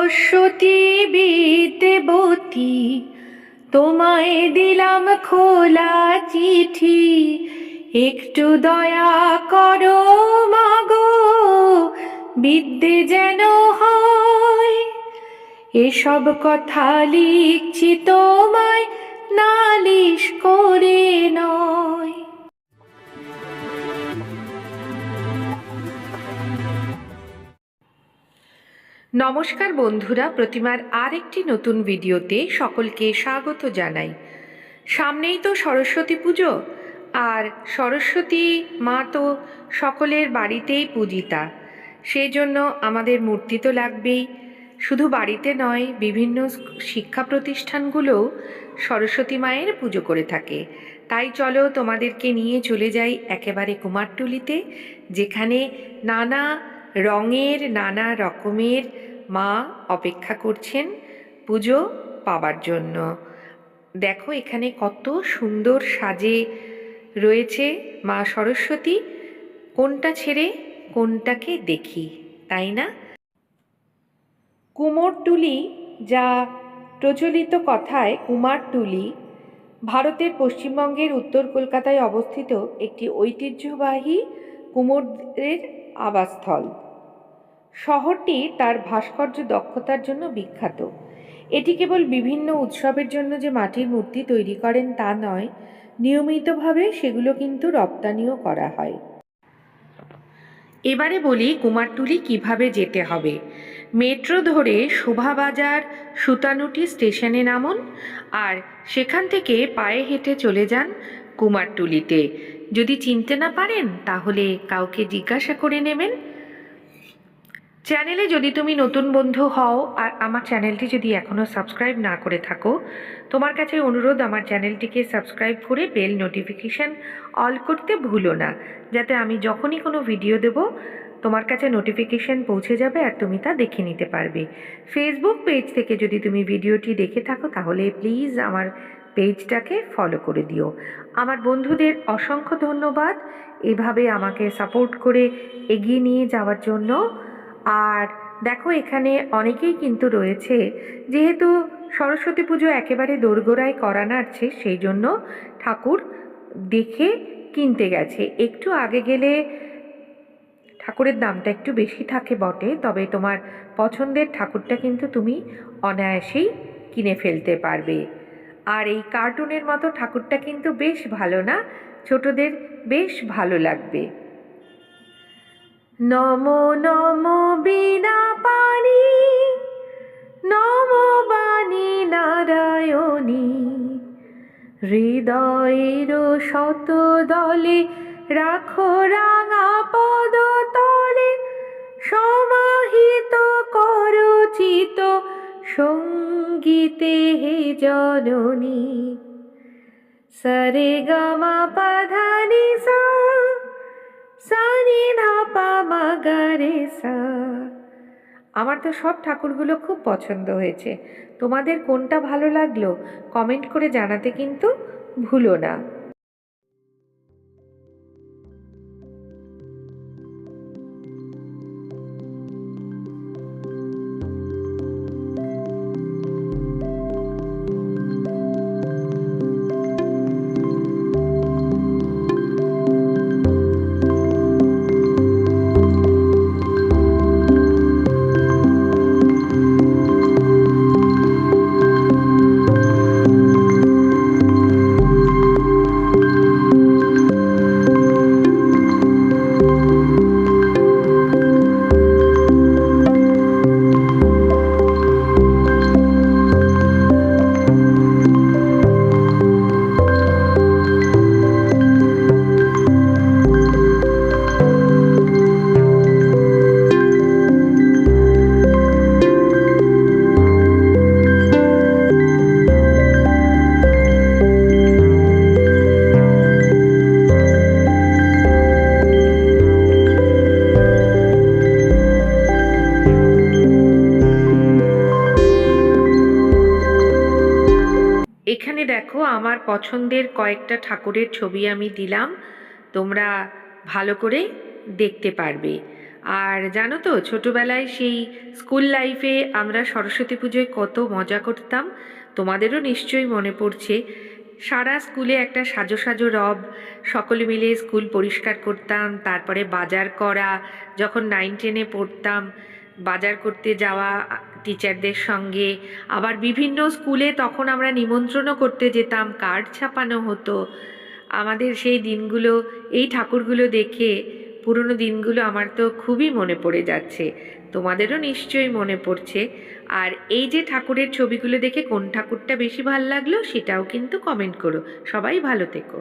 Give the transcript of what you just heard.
সরস্বতী বিদ্যেবতী, তোমায় দিলাম খোলা চিঠি, একটু দয়া করো মাগো, বিদ্যে যেন হয়। এসব কথা লিখছি তোমায় নালিশ করে নয়। নমস্কার বন্ধুরা, প্রতিমার আরেকটি নতুন ভিডিওতে সকলকে স্বাগত জানাই। সামনেই তো সরস্বতী পুজো, আর সরস্বতী মা তো সকলের বাড়িতেই পূজিতা, সেই জন্য আমাদের মূর্তি তো লাগবেই। শুধু বাড়িতে নয়, বিভিন্ন শিক্ষা প্রতিষ্ঠানগুলোও সরস্বতী মায়ের পুজো করে থাকে। তাই চলো তোমাদেরকে নিয়ে চলে যাই একেবারে কুমারটুলিতে, যেখানে নানা রঙের নানা রকমের মা অপেক্ষা করছেন পুজো পাবার জন্য। দেখো এখানে কত সুন্দর সাজে রয়েছে মা সরস্বতী। কোনটা ছেড়ে কোনটাকে দেখি, তাই না? কুমোরটুলি, যা প্রচলিত কথায় কুমারটুলি, ভারতের পশ্চিমবঙ্গের উত্তর কলকাতায় অবস্থিত একটি ঐতিহ্যবাহী কুমোরদের আবাসস্থল। শহরটি তার ভাস্কর্য দক্ষতার জন্য বিখ্যাত। এটি কেবল বিভিন্ন উৎসবের জন্য যে মাটির মূর্তি তৈরি করেন তা নয়, নিয়মিতভাবে সেগুলো কিন্তু রপ্তানিও করা হয়। এবারে বলি কুমারটুলি কিভাবে যেতে হবে। মেট্রো ধরে শোভাবাজার সুতানুটি স্টেশনে নামুন, আর সেখান থেকে পায়ে হেঁটে চলে যান কুমারটুলিতে। যদি চিনতে না পারেন তাহলে কাউকে জিজ্ঞাসা করে নেবেন। চ্যানেলে যদি তুমি নতুন বন্ধু হও আর আমার চ্যানেলটি যদি এখনও সাবস্ক্রাইব না করে থাকো, তোমার কাছে অনুরোধ আমার চ্যানেলটিকে সাবস্ক্রাইব করে বেল নোটিফিকেশান অল করতে ভুলো না, যাতে আমি যখনই কোনো ভিডিও দেব তোমার কাছে নোটিফিকেশান পৌঁছে যাবে আর তুমি তা দেখে নিতে পারবে। ফেসবুক পেজ থেকে যদি তুমি ভিডিওটি দেখে থাকো তাহলে প্লিজ আমার পেজটাকে ফলো করে দিও। আমার বন্ধুদের অসংখ্য ধন্যবাদ এভাবে আমাকে সাপোর্ট করে এগিয়ে নিয়ে যাওয়ার জন্য। আর দেখো এখানে অনেকেই কিন্তু রয়েছে, যেহেতু সরস্বতী পুজো একেবারে দোরগোড়ায় করা নাড়ছে, সেই জন্য ঠাকুর দেখে কিনতে গেছে। একটু আগে গেলে ঠাকুরের দামটা একটু বেশি থাকে বটে, তবে তোমার পছন্দের ঠাকুরটা কিন্তু তুমি অনায়াসেই কিনে ফেলতে পারবে। আর এই কার্টুনের মতো ঠাকুরটা কিন্তু বেশ ভালো না, ছোটদের বেশ ভালো লাগবে। নমো নমো বীণা পাণি, নমো বাণী নারায়ণী, হৃদয়ের শত দলে রাখো রাঙা পদ তলে, সমাহিত করো চিত সঙ্গীতে হে জননী। সরে গামা পাধানি সা, সানি ধাপা মাগারে সা। আমার তো সব ঠাকুরগুলো খুব পছন্দ হয়েছে। তোমাদের কোনটা ভালো লাগলো কমেন্ট করে জানাতে কিন্তু ভুলো না। এখানে দেখো আমার পছন্দের কয়েকটা ঠাকুরের ছবি আমি দিলাম, তোমরা ভালো করে দেখতে পারবে। আর জানো তো, ছোটবেলায় সেই স্কুল লাইফে আমরা সরস্বতী পুজোয় কত মজা করতাম, তোমাদেরও নিশ্চয়ই মনে পড়ছে। সারা স্কুলে একটা সাজো সাজো রব, সকলে মিলে স্কুল পরিষ্কার করতাম, তারপরে বাজার করা, যখন 9-10-এ পড়তাম বাজার করতে যাওয়া টিচারদের সঙ্গে। আবার বিভিন্ন স্কুলে তখন আমরা নিমন্ত্রণও করতে যেতাম, কার্ড ছাপানো হতো। আমাদের সেই দিনগুলো, এই ঠাকুরগুলো দেখে পুরনো দিনগুলো আমার তো খুবই মনে পড়ে যাচ্ছে, তোমাদেরও নিশ্চয়ই মনে পড়ছে। আর এই যে ঠাকুরের ছবিগুলো দেখে কোন ঠাকুরটা বেশি ভালো লাগলো সেটাও কিন্তু কমেন্ট করো। সবাই ভালো থেকো।